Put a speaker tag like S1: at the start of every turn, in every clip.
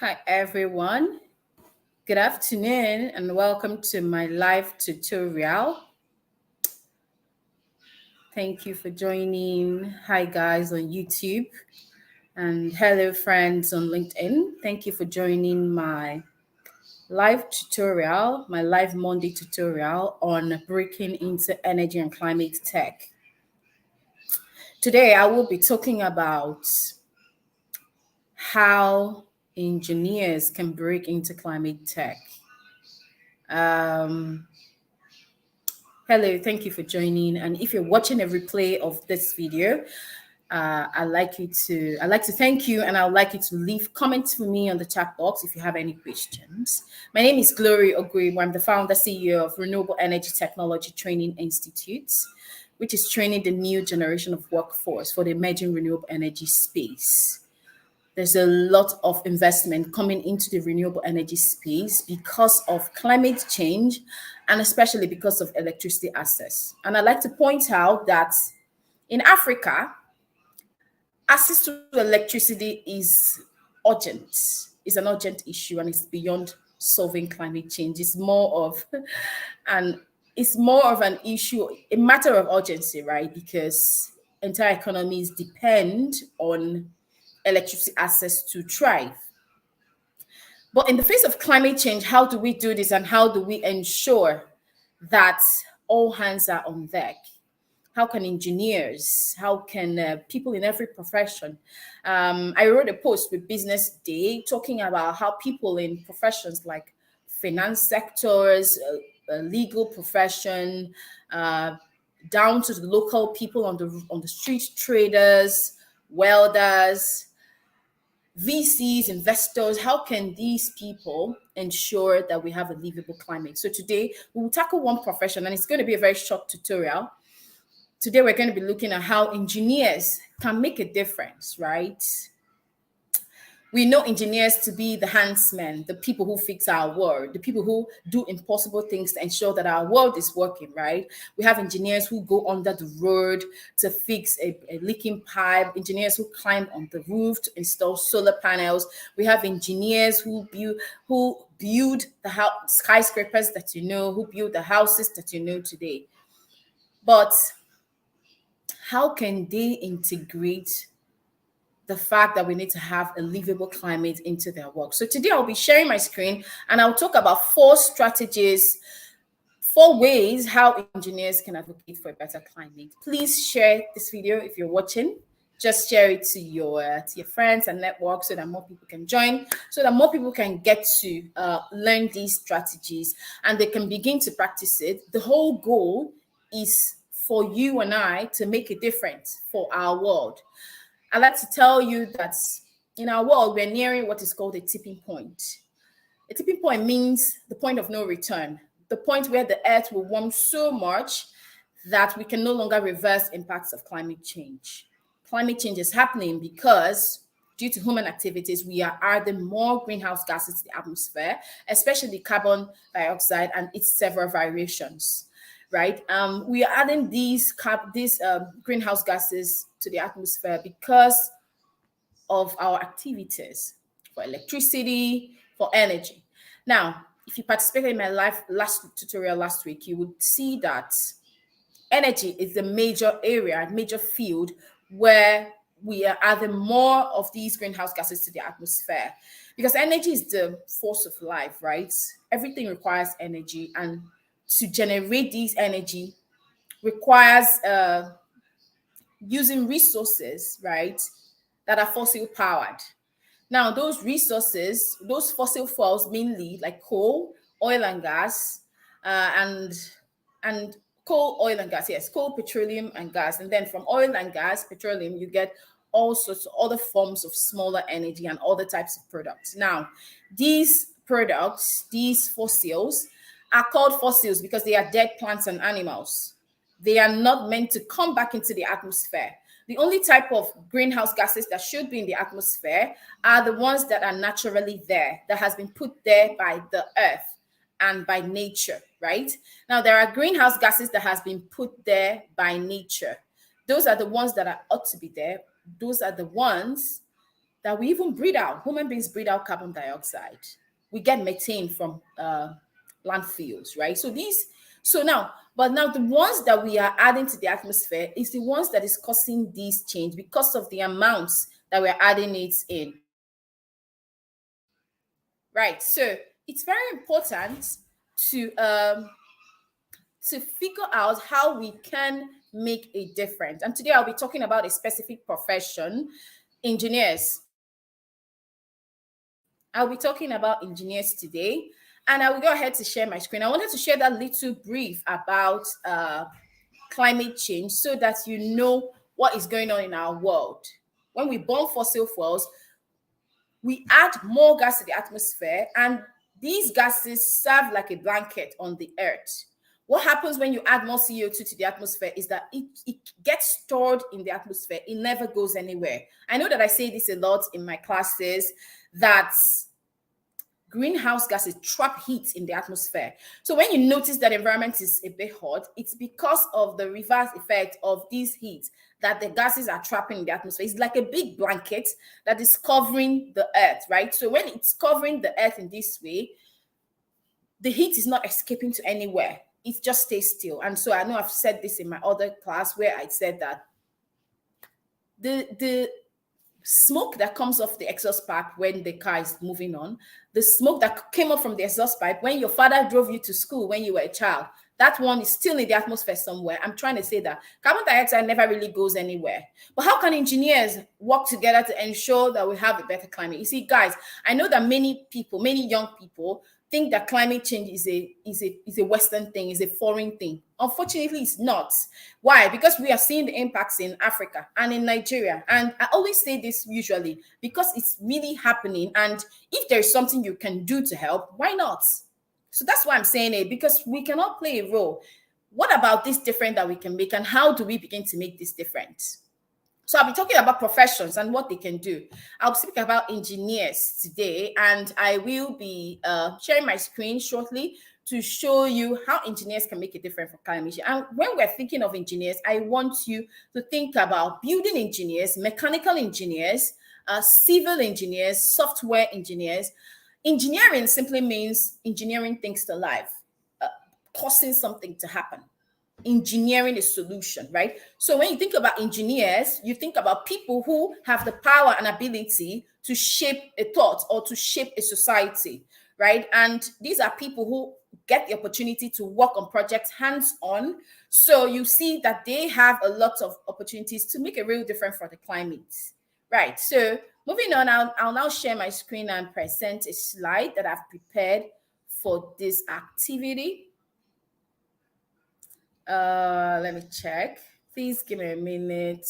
S1: Hi everyone, good afternoon and welcome to my live tutorial. Thank you for joining. Hi guys on YouTube and hello friends on LinkedIn. Thank you for joining my live tutorial, my live Monday tutorial on breaking into energy and climate tech. Today I will be talking about how engineers can break into climate tech. Hello, thank you for joining. And if you're watching a replay of this video, I'd like to thank you, and I'd like you to leave comments for me on the chat box if you have any questions. My name is Glory Ogribo. I'm the founder CEO of Renewable Energy Technology Training Institute, which is training the new generation of workforce for the emerging renewable energy space. There's a lot of investment coming into the renewable energy space because of climate change and especially because of electricity access. And I'd like to point out that in Africa, access to electricity is urgent, is an urgent issue, and it's beyond solving climate change. It's more of an issue, a matter of urgency, right? Because entire economies depend on electricity access to thrive. But in the face of climate change, how do we do this and how do we ensure that all hands are on deck? How can engineers, how can people in every profession? I wrote a post with Business Day talking about how people in professions like finance sectors, legal profession, down to the local people on the street, traders, welders, VCs, investors, how can these people ensure that we have a livable climate? So today we will tackle one profession, and it's going to be a very short tutorial. Today we're going to be looking at how engineers can make a difference, right? We know engineers to be the handsmen, the people who fix our world, the people who do impossible things to ensure that our world is working, right? We have engineers who go under the road to fix a leaking pipe, engineers who climb on the roof to install solar panels. We have engineers who build the skyscrapers that you know, who build the houses that you know today. But how can they integrate the fact that we need to have a livable climate into their work? So today I'll be sharing my screen and I'll talk about 4 strategies, 4 ways how engineers can advocate for a better climate. Please share this video if you're watching. Just share it to your friends and network so that more people can join, so that more people can get to learn these strategies and they can begin to practice it. The whole goal is for you and I to make a difference for our world. I'd like to tell you that in our world, we're nearing what is called a tipping point. A tipping point means the point of no return, the point where the earth will warm so much that we can no longer reverse impacts of climate change. Climate change is happening because due to human activities, we are adding more greenhouse gases to the atmosphere, especially carbon dioxide and its several variations. Right, we are adding these greenhouse gases to the atmosphere because of our activities for electricity, for energy. Now, if you participated in my last tutorial last week, you would see that energy is the major area, major field where we are adding more of these greenhouse gases to the atmosphere, because energy is the force of life, right? Everything requires energy, and to generate this energy requires using resources, right, that are fossil powered. Now, those resources, those fossil fuels mainly like coal, oil and gas, and coal, oil and gas, yes, coal, petroleum and gas. And then from oil and gas, petroleum, you get all sorts of other forms of smaller energy and other types of products. Now, these products, these fossils, are called fossils because they are dead plants and animals. They are not meant to come back into the atmosphere. The only type of greenhouse gases that should be in the atmosphere are the ones that are naturally there, that has been put there by the earth and by nature, right? Now, there are greenhouse gases that has been put there by nature. Those are the ones that ought to be there. Those are the ones that we even breathe out. Human beings breathe out carbon dioxide. We get methane from landfills, right? But now the ones that we are adding to the atmosphere is the ones that is causing this change because of the amounts that we're adding it in. Right. So it's very important to um, to figure out how we can make a difference. And today I'll be talking about a specific profession, engineers. I'll be talking about engineers today, and I will go ahead to share my screen. I wanted to share that little brief about climate change so that you know what is going on in our world. When we burn fossil fuels, we add more gas to the atmosphere, and these gases serve like a blanket on the earth. What happens when you add more CO2 to the atmosphere is that it gets stored in the atmosphere. It never goes anywhere. I know that I say this a lot in my classes, that greenhouse gases trap heat in the atmosphere. So when you notice that the environment is a bit hot, it's because of the reverse effect of this heat that the gases are trapping in the atmosphere. It's like a big blanket that is covering the earth, right? So when it's covering the earth in this way, the heat is not escaping to anywhere. It just stays still. And so I know I've said this in my other class where I said that the smoke that comes off the exhaust pipe when the car is moving on, the smoke that came up from the exhaust pipe when your father drove you to school when you were a child, that one is still in the atmosphere somewhere. I'm trying to say that carbon dioxide never really goes anywhere. But how can engineers work together to ensure that we have a better climate? You see, guys, I know that many people, many young people, think that climate change is a Western thing, is a foreign thing. Unfortunately, it's not. Why? Because we are seeing the impacts in Africa and in Nigeria. And I always say this usually because it's really happening. And if there's something you can do to help, why not? So that's why I'm saying it, because we cannot play a role. What about this different that we can make, and how do we begin to make this different? So I'll be talking about professions and what they can do. I'll speak about engineers today, and I will be sharing my screen shortly to show you how engineers can make a difference for climate change. And when we're thinking of engineers, I want you to think about building engineers, mechanical engineers, civil engineers, software engineers. Engineering simply means engineering things to life, causing something to happen, engineering a solution, right? So when you think about engineers, you think about people who have the power and ability to shape a thought or to shape a society, right? And these are people who get the opportunity to work on projects hands-on. So you see that they have a lot of opportunities to make a real difference for the climate, right? So moving on, I'll now share my screen and present a slide that I've prepared for this activity. Let me check. Please give me a minute.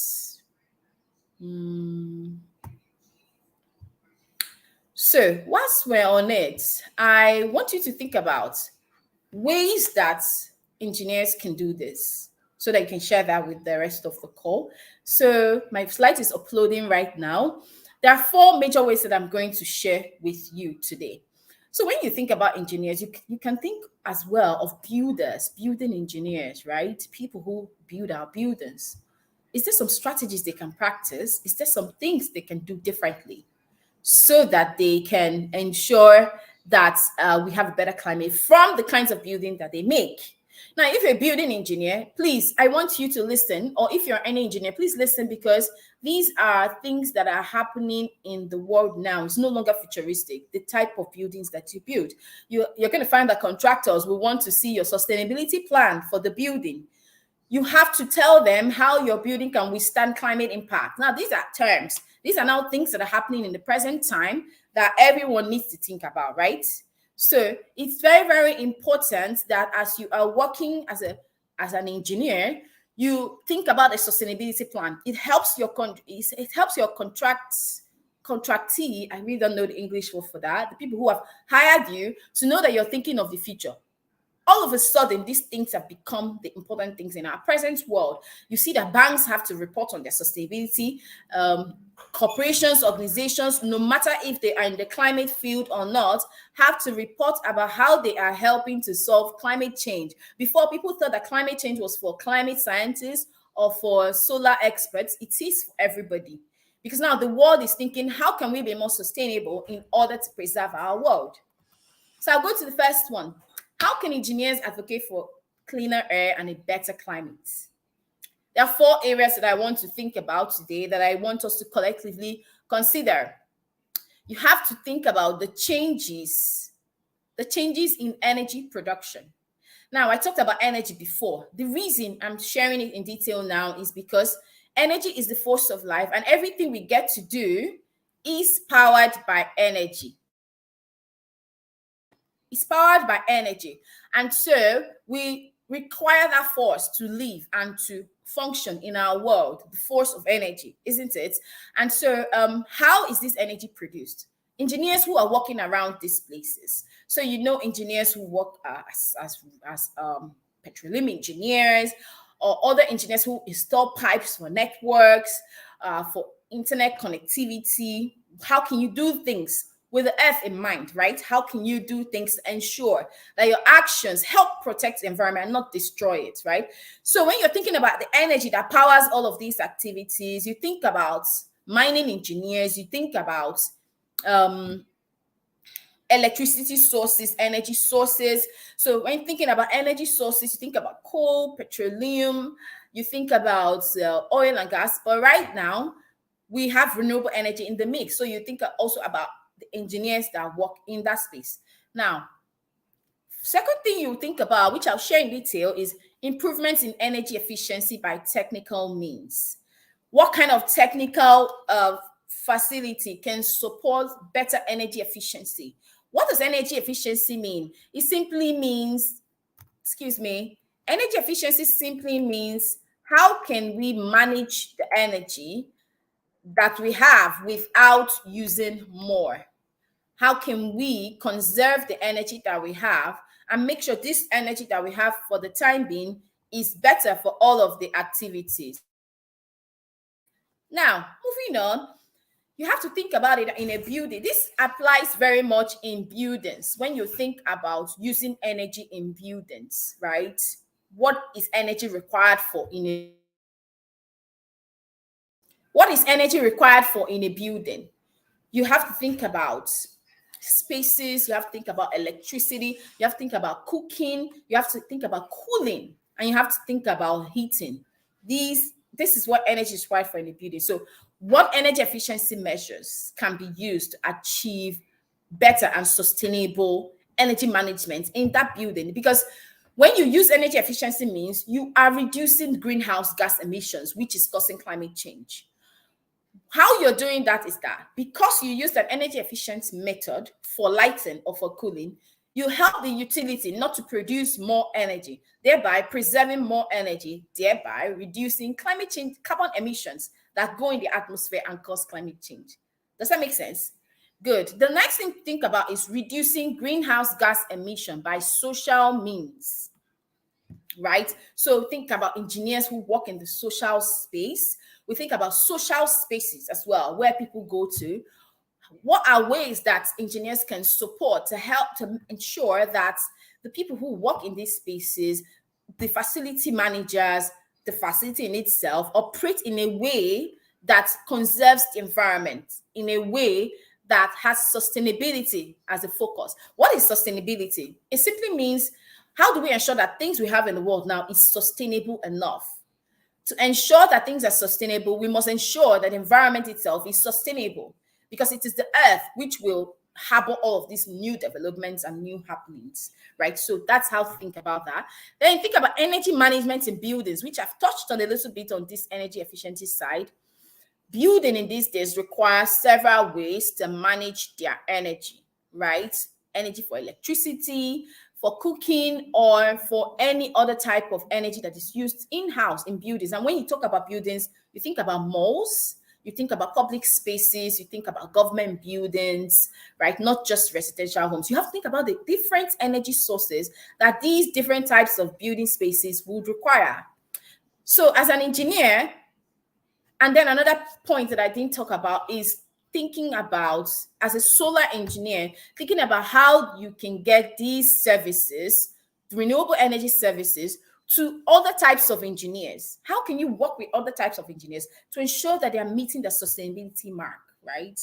S1: So whilst we're on it, I want you to think about ways that engineers can do this so that you can share that with the rest of the call. So my slide is uploading right now. There are 4 major ways that I'm going to share with you today. So when you think about engineers, you can think as well of builders, building engineers, right? People who build our buildings. Is there some strategies they can practice? Is there some things they can do differently so that they can ensure that we have a better climate from the kinds of building that they make? Now, if you're a building engineer, please, I want you to listen, or if you're any engineer, please listen, because these are things that are happening in the world now. It's no longer futuristic, the type of buildings that you build. You're going to find that contractors will want to see your sustainability plan for the building. You have to tell them how your building can withstand climate impact. Now, these are terms. These are now things that are happening in the present time that everyone needs to think about, right? So it's very, very important that as you are working as an engineer, you think about a sustainability plan. It helps your contractee. I really don't know the English word for that. The people who have hired you to know that you're thinking of the future. All of a sudden, these things have become the important things in our present world. You see that banks have to report on their sustainability. Corporations, organizations, no matter if they are in the climate field or not, have to report about how they are helping to solve climate change. Before, people thought that climate change was for climate scientists or for solar experts. It is for everybody. Because now the world is thinking, how can we be more sustainable in order to preserve our world? So I'll go to the first one. How can engineers advocate for cleaner air and a better climate? There are 4 areas that I want to think about today that I want us to collectively consider. You have to think about the changes in energy production. Now, I talked about energy before. The reason I'm sharing it in detail now is because energy is the force of life, and everything we get to do is powered by energy. It's powered by energy. And so we require that force to live and to function in our world, the force of energy, isn't it? And so how is this energy produced? Engineers who are working around these places. So engineers who work as petroleum engineers, or other engineers who install pipes for networks, for internet connectivity. How can you do things with the earth in mind, right? How can you do things to ensure that your actions help protect the environment and not destroy it, right? So when you're thinking about the energy that powers all of these activities, you think about mining engineers, you think about electricity sources, energy sources. So when thinking about energy sources, you think about coal, petroleum, you think about oil and gas. But right now, we have renewable energy in the mix. So you think also about the engineers that work in that space. Now, second thing you think about, which I'll share in detail, is improvements in energy efficiency by technical means. What kind of technical facility can support better energy efficiency? What does energy efficiency mean? It simply means, energy efficiency simply means how can we manage the energy that we have without using more? How can we conserve the energy that we have and make sure this energy that we have for the time being is better for all of the activities? Now, moving on, you have to think about it in a building. This applies very much in buildings. When you think about using energy in buildings, right? What is energy required for what is energy required for in a building? You have to think about spaces, you have to think about electricity, you have to think about cooking, you have to think about cooling, and you have to think about heating. This is what energy is required for in a building. So what energy efficiency measures can be used to achieve better and sustainable energy management in that building? Because when you use energy efficiency means you are reducing greenhouse gas emissions, which is causing climate change. How you're doing that is that because you use an energy efficient method for lighting or for cooling, you help the utility not to produce more energy, thereby preserving more energy, thereby reducing climate change, carbon emissions that go in the atmosphere and cause climate change. Does that make sense? Good. The next thing to think about is reducing greenhouse gas emission by social means, right? So think about engineers who work in the social space. We think about social spaces as well, where people go to. What are ways that engineers can support to help to ensure that the people who work in these spaces, the facility managers, the facility in itself, operate in a way that conserves the environment, in a way that has sustainability as a focus? What is sustainability? It simply means, how do we ensure that things we have in the world now is sustainable enough? To ensure that things are sustainable, we must ensure that the environment itself is sustainable, because it is the earth which will harbor all of these new developments and new happenings, right? So that's how to think about that. Then think about energy management in buildings, which I've touched on a little bit on this energy efficiency side. Building in these days requires several ways to manage their energy, right? Energy for electricity, for cooking, or for any other type of energy that is used in-house in buildings. And when you talk about buildings, you think about malls, you think about public spaces, you think about government buildings, right? Not just residential homes. You have to think about the different energy sources that these different types of building spaces would require. So as an engineer, and then another point that I didn't talk about is thinking about, as a solar engineer, thinking about how you can get these services, renewable energy services, to other types of engineers. How can you work with other types of engineers to ensure that they are meeting the sustainability mark, right?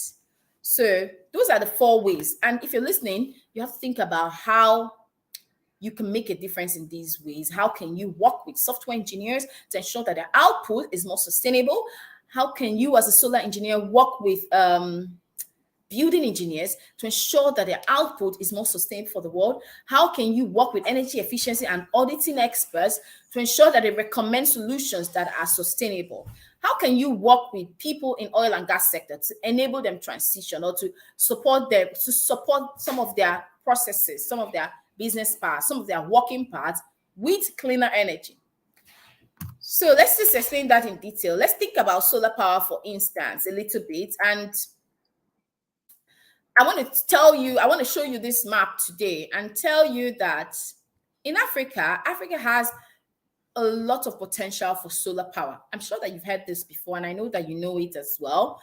S1: So those are the 4 ways. And if you're listening, you have to think about how you can make a difference in these ways. How can you work with software engineers to ensure that their output is more sustainable? How can you, as a solar engineer, work with building engineers to ensure that their output is more sustainable for the world? How can you work with energy efficiency and auditing experts to ensure that they recommend solutions that are sustainable? How can you work with people in oil and gas sector to enable them transition, or to support them, to support some of their processes, some of their business paths, some of their working paths with cleaner energy? So let's just explain that in detail. Let's think about solar power, for instance, a little bit. And I want to show you this map today and tell you that in Africa has a lot of potential for solar power. I'm sure that you've heard this before, and I know that you know it as well.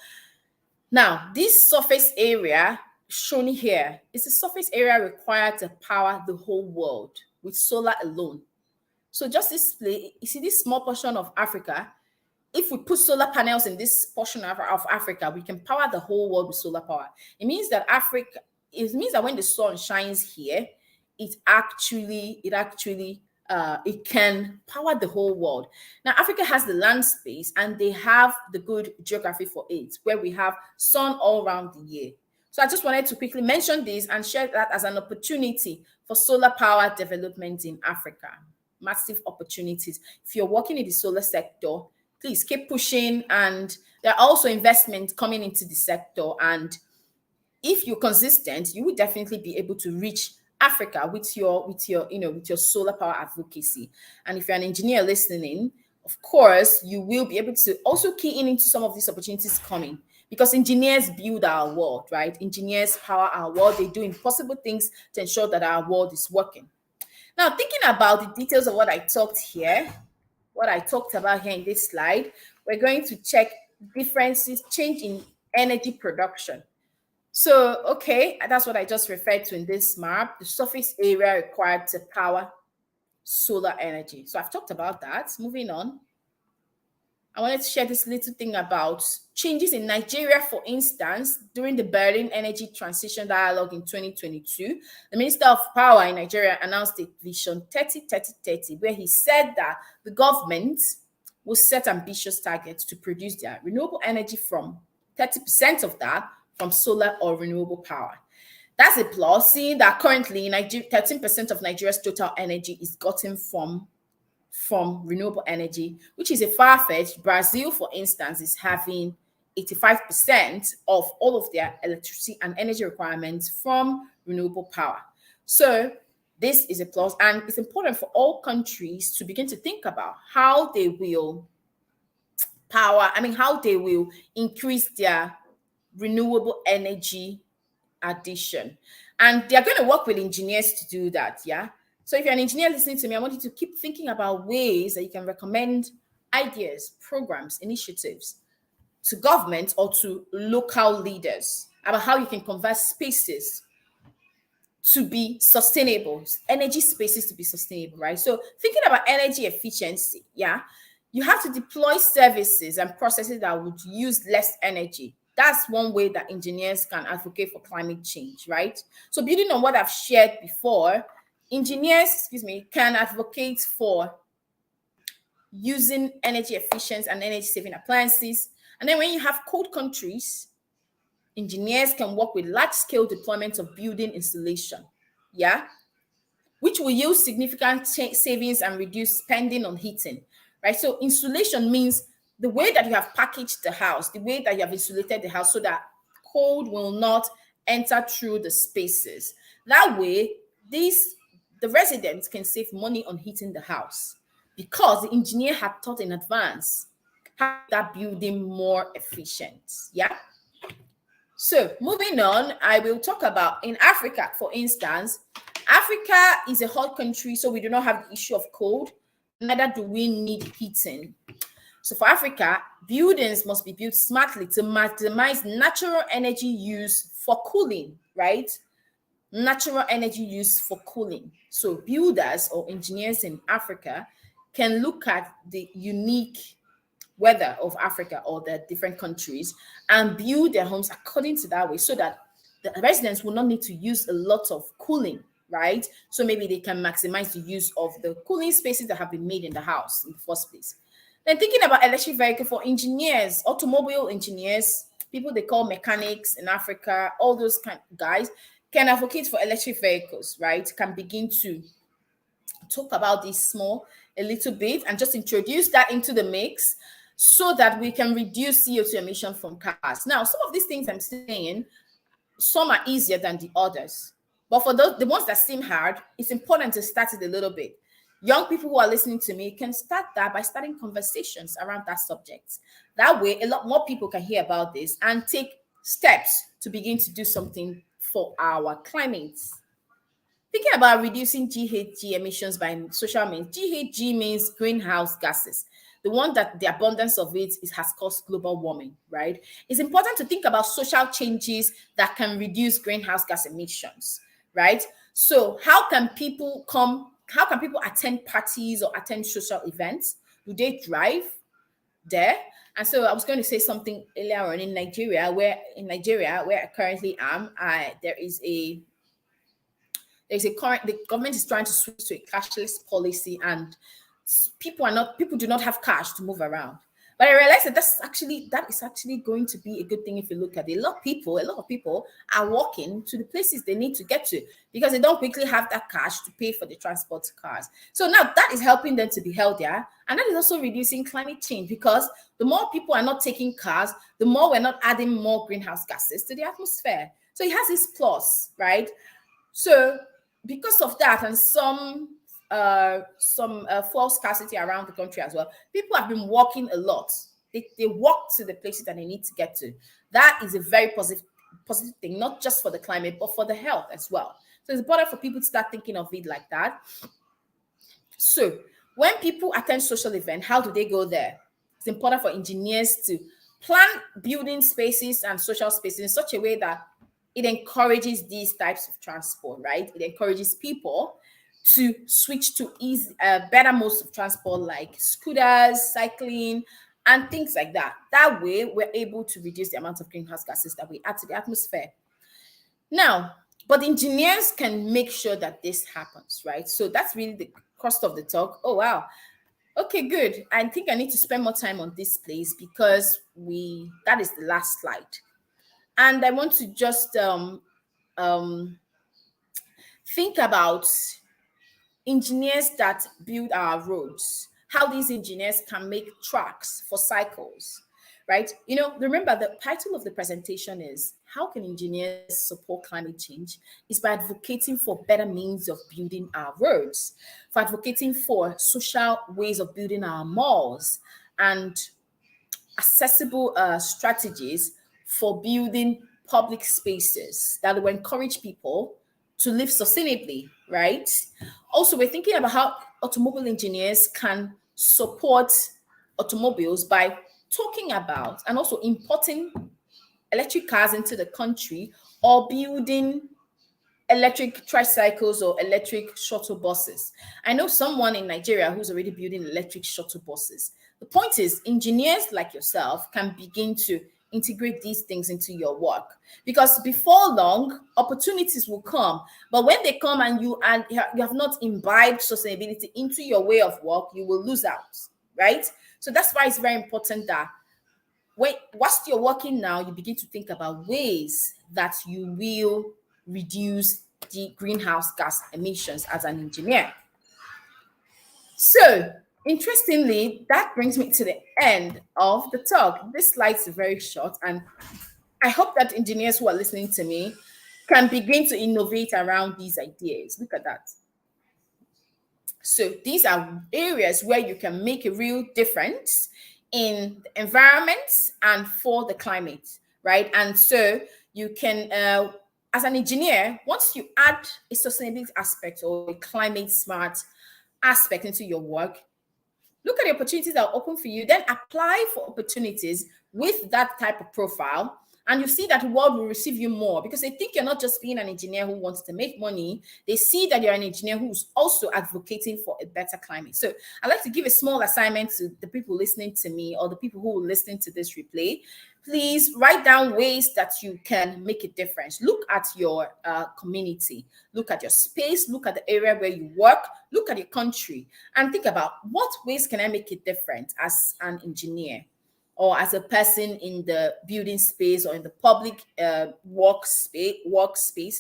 S1: Now, this surface area shown here is the surface area required to power the whole world with solar alone. So just display, you see this small portion of Africa. If we put solar panels in this portion of Africa, we can power the whole world with solar power. It means that when the sun shines here, it can power the whole world. Now, Africa has the land space and they have the good geography for it, where we have sun all around the year. So I just wanted to quickly mention this and share that as an opportunity for solar power development in Africa. Massive opportunities. If you're working in the solar sector, please keep pushing, and there are also investments coming into the sector. And if you're consistent, you will definitely be able to reach Africa with your solar power advocacy. And if you're an engineer listening, of course, you will be able to also key into some of these opportunities coming, because engineers build our world, right? Engineers power our world. They do impossible things to ensure that our world is working. Now, thinking about the details of what I talked about here in this slide, we're going to check differences, change in energy production. So, okay, that's what I just referred to in this map, the surface area required to power solar energy. So I've talked about that. Moving on, I wanted to share this little thing about changes in Nigeria. For instance, during the Berlin Energy Transition Dialogue in 2022, the Minister of Power in Nigeria announced a Vision 30-30-30, where he said that the government will set ambitious targets to produce their renewable energy from 30% of that from solar or renewable power. That's a plus, seeing that currently 13% of Nigeria's total energy is gotten from renewable energy, which is a far-fetched. Brazil, for instance, is having 85% of all of their electricity and energy requirements from renewable power. So this is a plus, and it's important for all countries to begin to think about how they will increase their renewable energy addition. And they're going to work with engineers to do that, yeah? So if you're an engineer listening to me, I want you to keep thinking about ways that you can recommend ideas, programs, initiatives to government or to local leaders about how you can convert spaces to be sustainable, energy spaces to be sustainable, right? So thinking about energy efficiency, yeah, you have to deploy services and processes that would use less energy. That's one way that engineers can advocate for climate change, right? So building on what I've shared before, engineers, can advocate for using energy efficient and energy saving appliances. And then when you have cold countries, engineers can work with large scale deployment of building installation, yeah, which will yield significant savings and reduce spending on heating, right? So insulation means the way that you have packaged the house, the way that you have insulated the house so that cold will not enter through the spaces. That way, the residents can save money on heating the house because the engineer had thought in advance how that building more efficient. Yeah. So moving on, I will talk about in Africa, for instance. Africa is a hot country, so we do not have the issue of cold, neither do we need heating. So for Africa, buildings must be built smartly to maximize natural energy use for cooling, right? Natural energy use for cooling. So builders or engineers in Africa can look at the unique weather of Africa or the different countries and build their homes according to that way, so that the residents will not need to use a lot of cooling, right? So maybe they can maximize the use of the cooling spaces that have been made in the house in the first place. Then thinking about electric vehicle for engineers, automobile engineers, people they call mechanics in Africa, all those kind of guys can advocate for electric vehicles, right? Can begin to talk about this a little bit and just introduce that into the mix so that we can reduce CO2 emission from cars. Now, some of these things I'm saying, some are easier than the others. But for the ones that seem hard, it's important to start it a little bit. Young people who are listening to me can start that by starting conversations around that subject. That way, a lot more people can hear about this and take steps to begin to do something for our climate. Thinking about reducing GHG emissions by social means. GHG means greenhouse gases. The one that the abundance of it has caused global warming, right? It's important to think about social changes that can reduce greenhouse gas emissions, right? So how can people attend parties or attend social events? Do they drive there? And so I was going to say something earlier on in Nigeria, where I currently am, the government is trying to switch to a cashless policy, and people do not have cash to move around. But I realized that that is actually going to be a good thing if you look at it. A lot of people are walking to the places they need to get to because they don't quickly have that cash to pay for the transport cars. So now that is helping them to be healthier, and that is also reducing climate change, because the more people are not taking cars, the more we're not adding more greenhouse gases to the atmosphere. So it has this plus, right? So because of that and some fuel scarcity around the country as well, people have been walking a lot. They walk to the places that they need to get to. That is a very positive thing, not just for the climate, but for the health as well. So it's important for people to start thinking of it like that. So when people attend social events, how do they go there? It's important for engineers to plan building spaces and social spaces in such a way that it encourages these types of transport, right? It encourages people to switch to better modes of transport like scooters, cycling, and things like that. That way, we're able to reduce the amount of greenhouse gases that we add to the atmosphere. Now, but engineers can make sure that this happens, right? So that's really the cost of the talk. Oh, wow. Okay, good. I think I need to spend more time on this, please, because that is the last slide. And I want to just think about engineers that build our roads, how these engineers can make tracks for cycles, right? Remember the title of the presentation is How Can Engineers Support Climate Change? Is by advocating for better means of building our roads, for advocating for social ways of building our malls, and accessible strategies for building public spaces that will encourage people to live sustainably, right? Also, we're thinking about how automobile engineers can support automobiles by talking about and also importing electric cars into the country, or building electric tricycles or electric shuttle buses. I know someone in Nigeria who's already building electric shuttle buses. The point is, engineers like yourself can begin to integrate these things into your work, because before long, opportunities will come. But when they come and you have not imbibed sustainability into your way of work, you will lose out, right? So that's why it's very important that whilst you're working now, you begin to think about ways that you will reduce the greenhouse gas emissions as an engineer. So, interestingly, that brings me to the end of the talk. This slide is very short, and I hope that engineers who are listening to me can begin to innovate around these ideas. Look at that. So these are areas where you can make a real difference in the environment and for the climate, right? And so you can, as an engineer, once you add a sustainability aspect or a climate smart aspect into your work, look at the opportunities that are open for you, then apply for opportunities with that type of profile And you see that the world will receive you more because they think you're not just being an engineer who wants to make money. They see that you're an engineer who's also advocating for a better climate. So I'd like to give a small assignment to the people listening to me or the people who will listen to this replay. Please write down ways that you can make a difference. Look at your community, look at your space, look at the area where you work, look at your country, and think about what ways can I make a difference as an engineer or as a person in the building space or in the public workspace,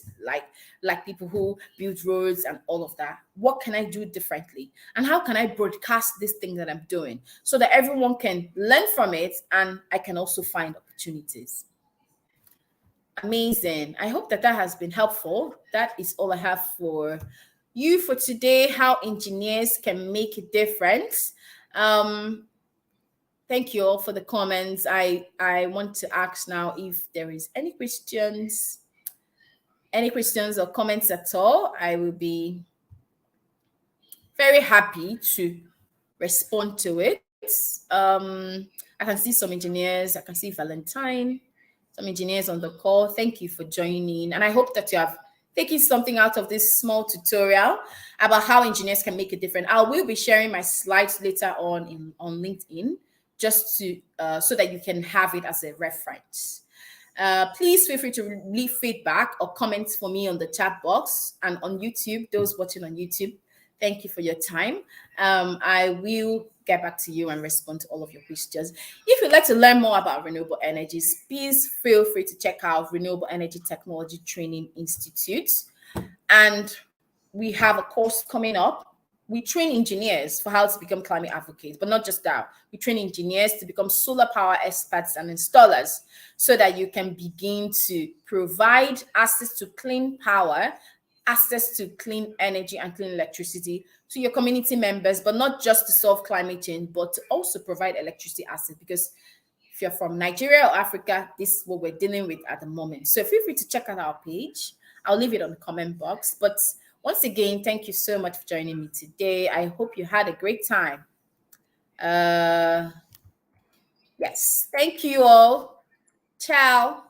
S1: like people who build roads and all of that. What can I do differently? And how can I broadcast this thing that I'm doing so that everyone can learn from it and I can also find opportunities? Amazing. I hope that has been helpful. That is all I have for you for today, how engineers can make a difference. Thank you all for the comments. I want to ask now if there is any questions or comments at all. I will be very happy to respond to it. I can see some engineers. I can see Valentine, some engineers on the call. Thank you for joining. And I hope that you have taken something out of this small tutorial about how engineers can make a difference. I will be sharing my slides later on LinkedIn, just to so that you can have it as a reference. Please feel free to leave feedback or comments for me on the chat box and on YouTube. Those watching on YouTube, thank you for your time. I will get back to you and respond to all of your questions. If you'd like to learn more about renewable energies, please feel free to check out Renewable Energy Technology Training Institute. And we have a course coming up. We train engineers for how to become climate advocates, but not just that. We train engineers to become solar power experts and installers so that you can begin to provide access to clean power, access to clean energy and clean electricity to your community members, but not just to solve climate change, but to also provide electricity access. Because if you're from Nigeria or Africa, this is what we're dealing with at the moment. So feel free to check out our page. I'll leave it on the comment box. But once again, thank you so much for joining me today. I hope you had a great time. Yes, thank you all. Ciao.